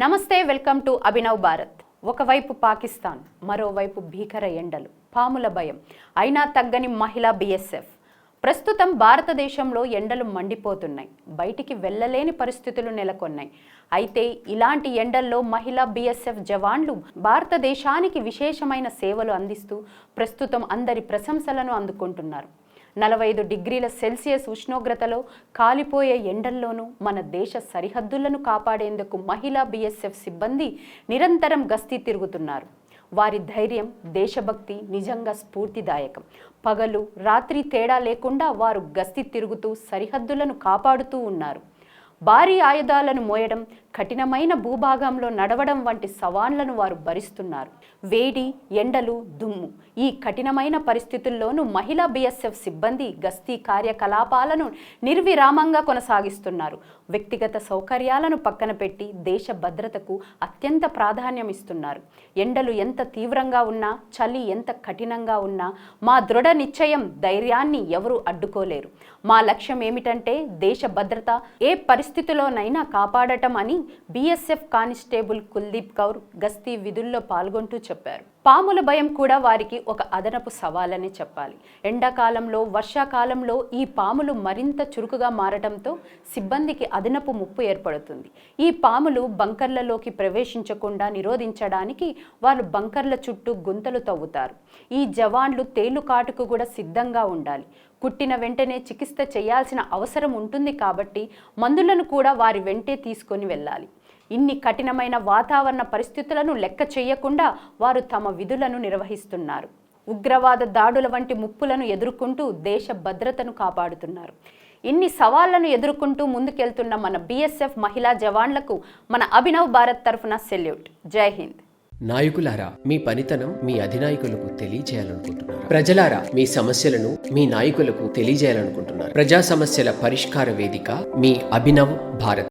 నమస్తే, welcome to Abhinav Bharat. ఒకవైపు పాకిస్తాన్, మరోవైపు భీకర ఎండలు, పాముల భయం, అయినా తగ్గని మహిళా బీఎస్ఎఫ్. ప్రస్తుతం భారతదేశంలో ఎండలు మండిపోతున్నాయి. బయటికి వెళ్ళలేని పరిస్థితులు నెలకొన్నాయి. అయితే ఇలాంటి ఎండల్లో మహిళా బీఎస్ఎఫ్ జవాన్లు భారతదేశానికి విశేషమైన సేవలు అందిస్తూ ప్రస్తుతం అందరి ప్రశంసలను అందుకుంటున్నారు. 45 డిగ్రీల సెల్సియస్ ఉష్ణోగ్రతలో కాలిపోయే ఎండల్లోనూ మన దేశ సరిహద్దులను కాపాడేందుకు మహిళా బీఎస్ఎఫ్ సిబ్బంది నిరంతరం గస్తీ తిరుగుతున్నారు. వారి ధైర్యం, దేశభక్తి నిజంగా స్ఫూర్తిదాయకం. పగలు రాత్రి తేడా లేకుండా వారు గస్తీ తిరుగుతూ సరిహద్దులను కాపాడుతూ ఉన్నారు. భారీ ఆయుధాలను మోయడం, కఠినమైన భూభాగంలో నడవడం వంటి సవాళ్లను వారు భరిస్తున్నారు. వేడి, ఎండలు, దుమ్ము, ఈ కఠినమైన పరిస్థితుల్లోనూ మహిళా బీఎస్ఎఫ్ సిబ్బంది గస్తీ కార్యకలాపాలను నిర్విరామంగా కొనసాగిస్తున్నారు. వ్యక్తిగత సౌకర్యాలను పక్కన పెట్టి దేశ భద్రతకు అత్యంత ప్రాధాన్యం ఇస్తున్నారు. ఎండలు ఎంత తీవ్రంగా ఉన్నా, చలి ఎంత కఠినంగా ఉన్నా మా దృఢ నిశ్చయం, ధైర్యాన్ని ఎవరూ అడ్డుకోలేరు. మా లక్ష్యం ఏమిటంటే దేశ భద్రత ఏ పరిస్థితిలోనైనా కాపాడటం అని బీఎస్ఎఫ్ కానిస్టేబుల్ కుల్దీప్ కౌర్ గస్తీ విధుల్లో పాల్గొంటూ చెప్పారు. పాముల భయం కూడా వారికి ఒక అదనపు సవాలనే చెప్పాలి. ఎండాకాలంలో, వర్షాకాలంలో ఈ పాములు మరింత చురుకుగా మారటంతో సిబ్బందికి అదనపు ముప్పు ఏర్పడుతుంది. ఈ పాములు బంకర్లలోకి ప్రవేశించకుండా నిరోధించడానికి వాళ్ళు బంకర్ల చుట్టూ గుంతలు తవ్వుతారు. ఈ జవాన్లు తేలు కాటుకు కూడా సిద్ధంగా ఉండాలి. కుట్టిన వెంటనే చికిత్స చేయాల్సిన అవసరం ఉంటుంది కాబట్టి మందులను కూడా వారి వెంటే తీసుకొని వెళ్ళాలి. ఇన్ని కఠినమైన వాతావరణ పరిస్థితులను లెక్క చేయకుండా వారు తమ విధులను నిర్వహిస్తున్నారు. ఉగ్రవాద దాడుల వంటి ముప్పులను ఎదుర్కొంటూ దేశ భద్రతను కాపాడుతున్నారు. ఇన్ని సవాళ్లను ఎదుర్కొంటూ ముందుకెళ్తున్న మన బీఎస్ఎఫ్ మహిళా జవాన్లకు మన అభినవ్ భారత్ తరఫున సెల్యూట్. జై హింద్. నాయకులారా, మీ పనితనం మీ అధినాయకులకు తెలియజేయాలనుకుంటున్నారు. ప్రజలారా, మీ సమస్యలను మీ నాయకులకు తెలియజేయాలనుకుంటున్నారు. ప్రజా సమస్యల పరిష్కార వేదిక మీ అభినవ్ భారత్.